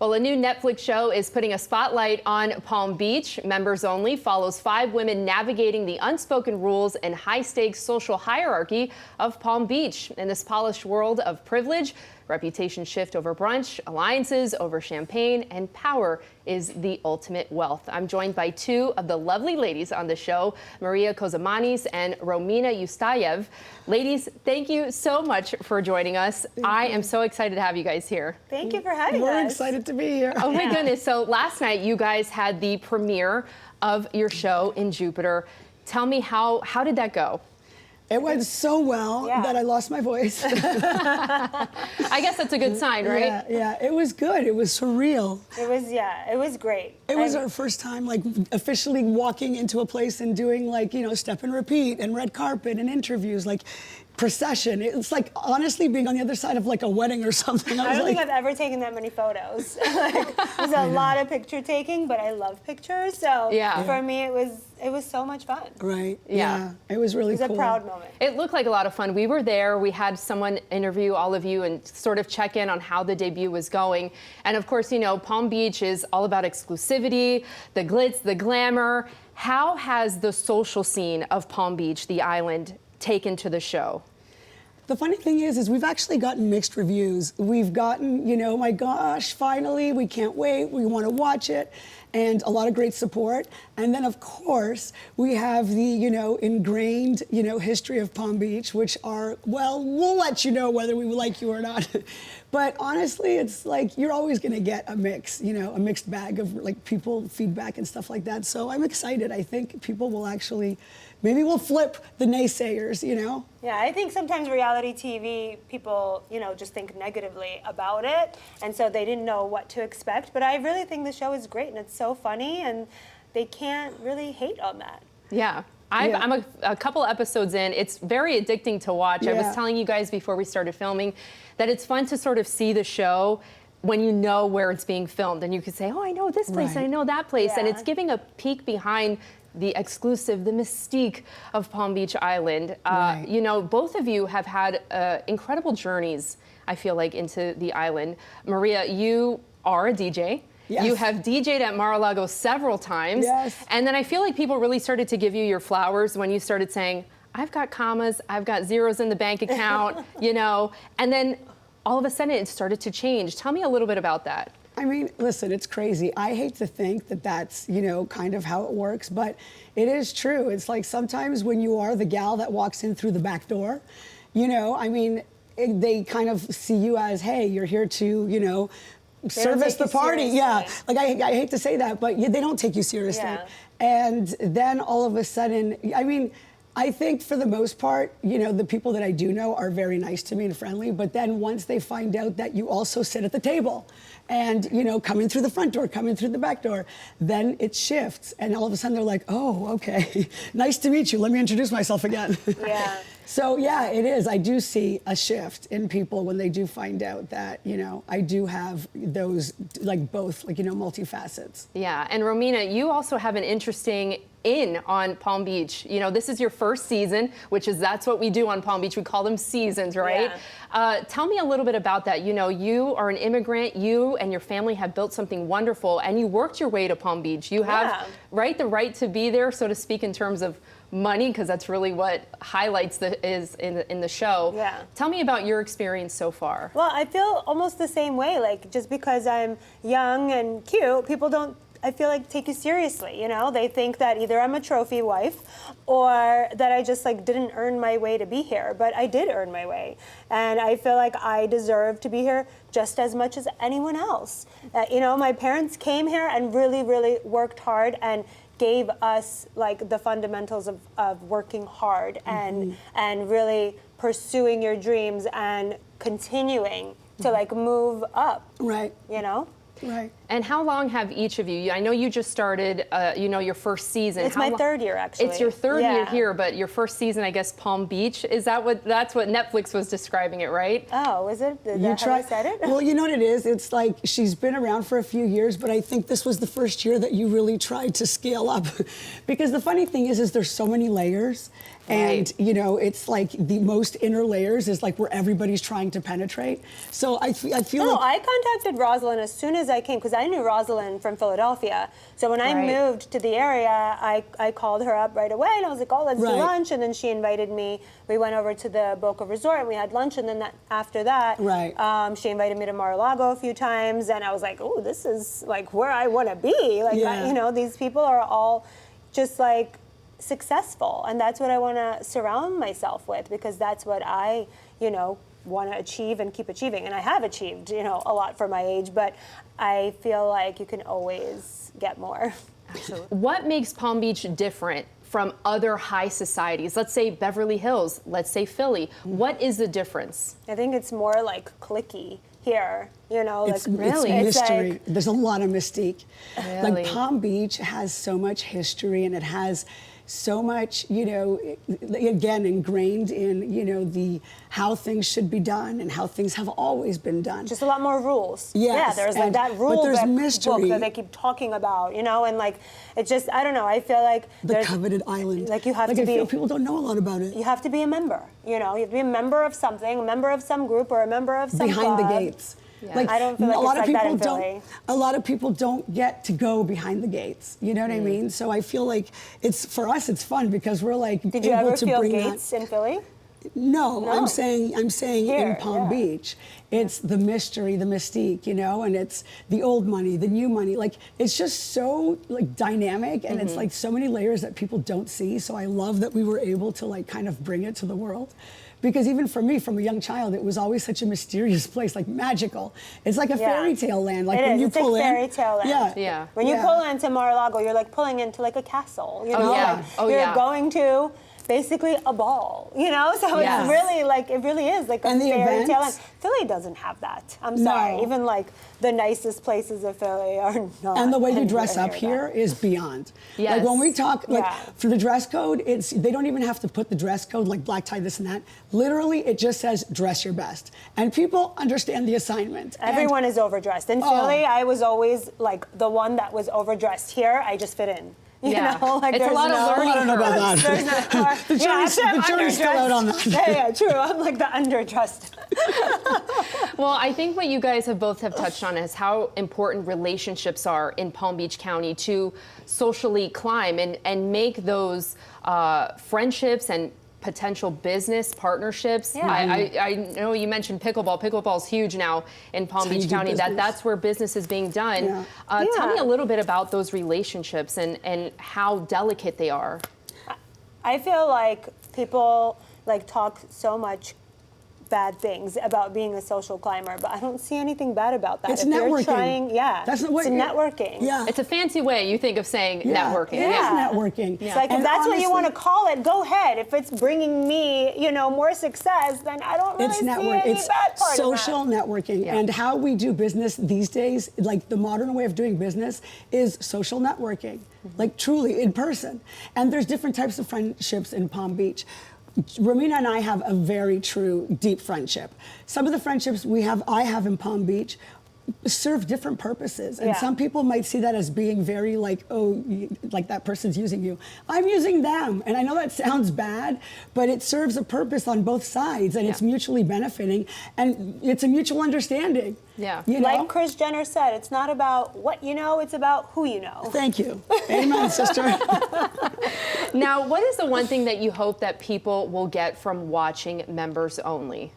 Well, a new Netflix show is putting a spotlight on Palm Beach. Members Only follows 5 women navigating the unspoken rules and high-stakes social hierarchy of Palm Beach. In this polished world of privilege, reputation shift over brunch, alliances over champagne, and power is the ultimate wealth. I'm joined by 2 of the lovely ladies on the show, Maria Cozamanis and Ro-mina Ustayev. Ladies, thank you so much for joining us. I am so excited to have you guys here. Thank you for having us. We're excited to be here. Oh my goodness. So last night you guys had the premiere of your show in Jupiter. Tell me, how did that go? It went so well that I lost my voice. I guess that's a good sign, right? Yeah, it was good. It was surreal. It was great. It was our first time, like, officially walking into a place and doing, like, you know, step and repeat and red carpet and interviews, like, procession. It's like, honestly, being on the other side of, like, a wedding or something. I don't think I've ever taken that many photos. There's a lot of picture taking, but I love pictures. So for me, it was so much fun. Right. Yeah. It was really cool. It was a proud moment. It looked like a lot of fun. We were there. We had someone interview all of you and sort of check in on how the debut was going. And of course, you know, Palm Beach is all about exclusivity, the glitz, the glamour. How has the social scene of Palm Beach, the island, taken to the show? The funny thing is we've actually gotten mixed reviews. We've gotten, you know, my gosh, finally, we can't wait, we want to watch it, and a lot of great support. And then, of course, we have the, you know, ingrained, you know, history of Palm Beach, which are, well, we'll let you know whether we like you or not. But honestly, it's like you're always going to get a mix, you know, a mixed bag of, like, people feedback and stuff like that. So I'm excited. I think people will actually, maybe we'll flip the naysayers, you know? Yeah, I think sometimes reality TV, people, you know, just think negatively about it, and so they didn't know what to expect. But I really think the show is great, and it's so funny, and they can't really hate on that. Yeah. I'm a couple episodes in. It's very addicting to watch. I was telling you guys before we started filming that it's fun to sort of see the show when you know where it's being filmed, and you can say, oh, I know this place, and I know that place, and it's giving a peek behind the exclusive, the mystique of Palm Beach Island. You know, both of you have had incredible journeys, I feel like, into the island. Maria, you are a DJ. Yes. You have DJ'd at Mar-a-Lago several times. Yes. And then I feel like people really started to give you your flowers when you started saying, I've got commas, I've got zeros in the bank account, you know, and then all of a sudden it started to change. Tell me a little bit about that. I mean, listen, it's crazy. I hate to think that that's, you know, kind of how it works, but it is true. It's like sometimes when you are the gal that walks in through the back door, you know, I mean, they kind of see you as, hey, you're here to, you know, service the party. Yeah, like I hate to say that, but they don't take you seriously. Yeah. And then all of a sudden, I mean, I think for the most part, you know, the people that I do know are very nice to me and friendly, but then once they find out that you also sit at the table and, you know, come in through the front door, come in through the back door, then it shifts. And all of a sudden they're like, oh, okay, nice to meet you. Let me introduce myself again. Yeah. So yeah, it is. I do see a shift in people when they do find out that, you know, I do have those, like, both, like, you know, multifacets. Yeah, and Romina, you also have an interesting in on Palm Beach. You know, this is your first season, that's what we do on Palm Beach. We call them seasons, right? Yeah. Tell me a little bit about that. You know, you are an immigrant. You and your family have built something wonderful, and you worked your way to Palm Beach. You have the right to be there, so to speak, in terms of money, because that's really what highlights is in the show. Yeah. Tell me about your experience so far. Well, I feel almost the same way. Like, just because I'm young and cute, people don't, I feel like, take you seriously, you know? They think that either I'm a trophy wife or that I just, like, didn't earn my way to be here, but I did earn my way. And I feel like I deserve to be here just as much as anyone else. You know, my parents came here and really, really worked hard and gave us, like, the fundamentals of working hard and really pursuing your dreams and continuing to, like, move up. Right. You know? Right. And how long have each of you, I know you just started, you know, your first season. It's my third year, actually. It's your third year here, but your first season, I guess, Palm Beach. That's what Netflix was describing it, right? Oh, is it? Is that how you said it? Well, you know what it is? It's like she's been around for a few years, but I think this was the first year that you really tried to scale up. Because the funny thing is there's so many layers, And, you know, it's like the most inner layers is like where everybody's trying to penetrate. So I feel like... I contacted Rosalyn as soon as I came, because I knew Rosalyn from Philadelphia. So when I moved to the area, I called her up right away, and I was like, oh, let's do lunch. And then she invited me. We went over to the Boca Resort, and we had lunch. And then after that, she invited me to Mar-a-Lago a few times. And I was like, oh, this is like where I want to be. Like, you know, these people are all just like successful, and that's what I want to surround myself with, because that's what I, you know, want to achieve and keep achieving. And I have achieved, you know, a lot for my age, but I feel like you can always get more. Absolutely. What makes Palm Beach different from other high societies? Let's say Beverly Hills, let's say Philly. What is the difference? I think it's more like cliquey here, you know, it's, like really, it's mystery. Like, there's a lot of mystique. Really? Like Palm Beach has so much history, and it has so much, you know, again, ingrained in, you know, how things should be done and how things have always been done. Just a lot more rules. Yes. Yeah, there's like that rule book that they keep talking about, you know, and like, it's just, I don't know, I feel like the coveted island. Like you have like to I be, feel people don't know a lot about it. You have to be a member, you know, you have to be a member of something, a member of some group, or a member of some Behind club. the gates. Yeah. Like, I don't feel like it's like that in Philly. A lot of people don't get to go behind the gates. You know what I mean? So I feel like it's, for us, it's fun because we're like Did you ever feel gates in Philly? No, I'm saying Here, in Palm Beach, it's the mystery, the mystique, you know, and it's the old money, the new money. Like, it's just so like dynamic, and it's like so many layers that people don't see. So I love that we were able to like kind of bring it to the world. Because even for me, from a young child, it was always such a mysterious place, like magical. It's like a fairy tale land. Like when you pull in, fairy tale land. Yeah. When you pull into Mar-a-Lago, you're like pulling into like a castle. You know, you're going to basically a ball. You know, so it's really like it really is like a fairy tale land. Philly doesn't have that. I'm sorry. Even like the nicest places of Philly are not. And the way you dress up here is beyond. Yes. Like when we talk, like for the dress code, they don't even have to put the dress code like black tie, this and that. Literally, it just says dress your best, and people understand the assignment. Everyone is overdressed in Philly. I was always like the one that was overdressed. Here, I just fit in. You know, like it's a lot of learning. I don't know about that. The jury's still out on that. Yeah, true. I'm like the underdressed. Well, I think what you guys have touched on is how important relationships are in Palm Beach County to socially climb and make those friendships and potential business partnerships. Yeah. I know you mentioned pickleball. Pickleball's huge now in Palm Beach County. That's where business is being done. Yeah. Tell me a little bit about those relationships and how delicate they are. I feel like people like talk so much bad things about being a social climber, but I don't see anything bad about that. It's networking. You're trying, that's what, it's networking. Yeah. It's a fancy way you think of saying networking. It is networking. It's like, if that's what you want to call it, go ahead. If it's bringing me, you know, more success, then I don't really see any bad part social of that. networking. And how we do business these days, like the modern way of doing business is social networking, like truly in person. And there's different types of friendships in Palm Beach. Romina and I have a very true, deep friendship. Some of the friendships I have in Palm Beach serve different purposes. And some people might see that as being very like, oh, like that person's using you. I'm using them. And I know that sounds bad, but it serves a purpose on both sides, and it's mutually benefiting, and it's a mutual understanding. Yeah. You know? Like Chris Jenner said, it's not about what you know, it's about who you know. Thank you. Amen, sister. Now, what is the one thing that you hope that people will get from watching Members Only?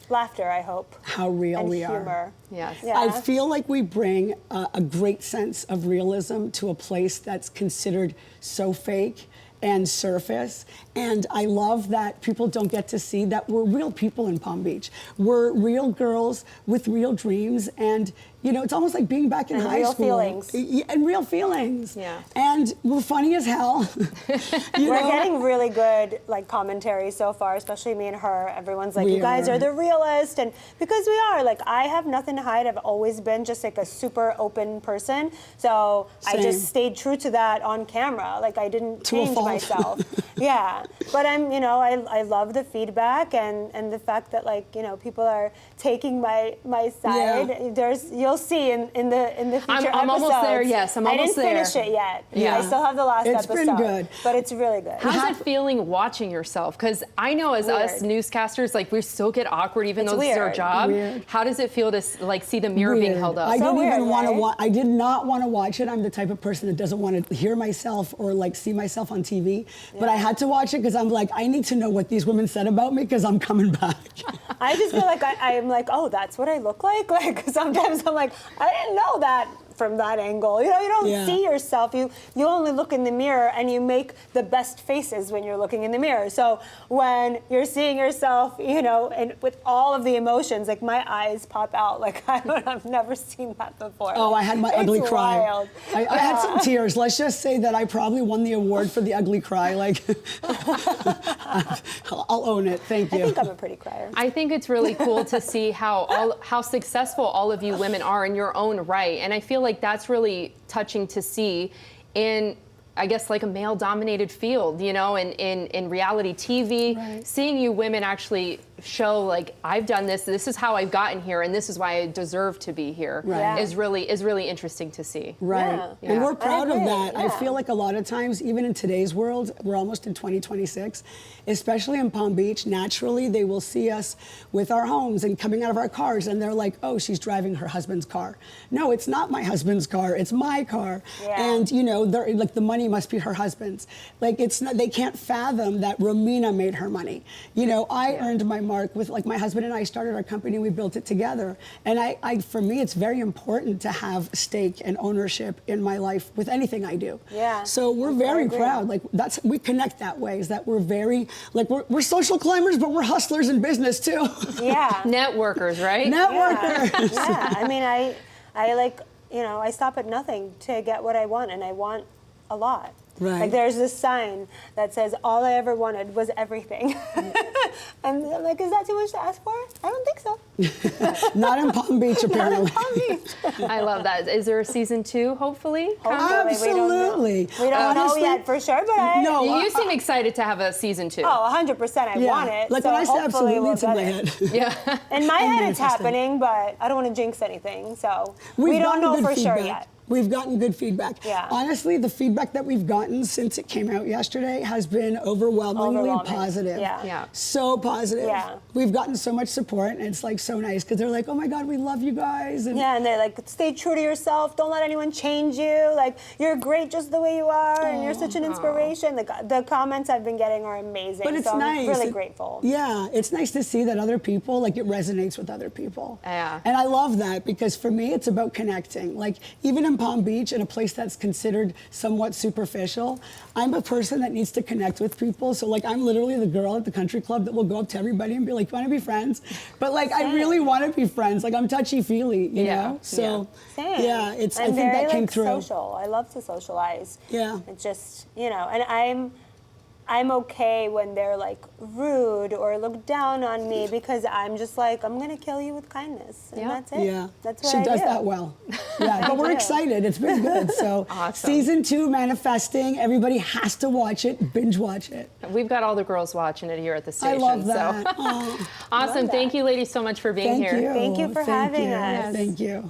Laughter, I hope. How real and we humor. are. Yes. Yeah. I feel like we bring a great sense of realism to a place that's considered so fake and surface. And I love that people don't get to see that we're real people in Palm Beach. We're real girls with real dreams, and you know, it's almost like being back in high school. And real feelings. Yeah. And we're funny as hell. We're getting really good like commentary so far, especially me and her. Everyone's like, you guys are the realest, and because we are. Like, I have nothing to hide. I've always been just like a super open person. So I just stayed true to that on camera. Like, I didn't change myself. Yeah, but I love the feedback and the fact that people are taking my side. Yeah. You'll see in the future I'm almost episodes. there. Yes, I'm almost there. I didn't finish it yet. Yeah. I still have the last It's episode. been good. But it's really good. How's it feeling watching yourself? Because I know as us newscasters, we still get awkward even though this is our job. Weird. How does it feel to see the mirror being held up? I didn't even want to right? watch. I did not want to watch it. I'm the type of person that doesn't want to hear myself or see myself on TV. But I had to watch it because I'm like, I need to know what these women said about me because I'm coming back. I just feel like I'm like, oh, that's what I look like. Sometimes I'm like, I didn't know that from that angle. You don't see yourself. You only look in the mirror and you make the best faces when you're looking in the mirror. So when you're seeing yourself, and with all of the emotions, my eyes pop out. I've never seen that before. Oh, I had my ugly cry. Wild. I had some tears. Let's just say that I probably won the award for the ugly cry. I'll own it. Thank you. I think I'm a pretty crier. I think it's really cool to see how successful all of you women are in your own right. And I feel like that's really touching to see in, I guess, a male-dominated field, in reality TV. Right. Seeing you women actually show, I've done this is how I've gotten here, and this is why I deserve to be here, Right. is really interesting to see. Right. Yeah. And we're proud of that. Yeah. I feel like a lot of times, even in today's world, we're almost in 2026, especially in Palm Beach, naturally they will see us with our homes and coming out of our cars and they're like, oh, she's driving her husband's car. No, it's not my husband's car, it's my car. Yeah. And they're the money must be her husband's. It's not, they can't fathom that Romina made her money. I earned my mark with my husband and I started our company, we built it together. And I for me, it's very important to have stake and ownership in my life with anything I do. Yeah. So we're very proud. We connect that way, is that we're very, we're social climbers, but we're hustlers in business too. Yeah. Networkers, right? Networkers. Yeah. I mean, I stop at nothing to get what I want, and I want a lot. Right. There's this sign that says, all I ever wanted was everything. And I'm like, is that too much to ask for? I don't think so. Not in Palm Beach, apparently. Palm Beach. I love that. Is there a season 2, hopefully? Absolutely. We don't know yet for sure, but You seem excited to have a season 2. Oh, 100%. I want it. When so I say hopefully absolutely, we'll it's in my get head. Yeah. In my head, it's manifesting. happening, but I don't want to jinx anything. So we We've don't gotten know good for sure feedback. yet. We've gotten good feedback. Yeah. Honestly, the feedback that we've gotten since it came out yesterday has been overwhelmingly positive. Yeah. So positive. Yeah. We've gotten so much support, and it's so nice because they're like, oh my God, we love you guys. And Yeah, and they're like, stay true to yourself. Don't let anyone change you. You're great just the way you are, and you're such an inspiration. The comments I've been getting are amazing. But it's so nice. I'm really grateful. Yeah, it's nice to see that other people, it resonates with other people. Yeah. And I love that because for me, it's about connecting. Even in Palm Beach, in a place that's considered somewhat superficial, I'm a person that needs to connect with people. So I'm literally the girl at the country club that will go up to everybody and be like, want to be friends? But I really want to be friends. I'm touchy-feely, you know? So, Same. yeah, I I'm think very, that came through. social. I love to socialize. Yeah. It's just, and I'm okay when they're rude or look down on me because I'm just I'm gonna kill you with kindness, and that's it. Yeah, that's what she I does do. that well. Yeah, but we're do. excited. It's been good. So Awesome. Season 2 manifesting. Everybody has to watch it. Binge watch it. We've got all the girls watching it here at the I station. love that. So. Oh, Awesome. Thank you, ladies, so much for being thank here. you. Thank you for having you. us. Thank you.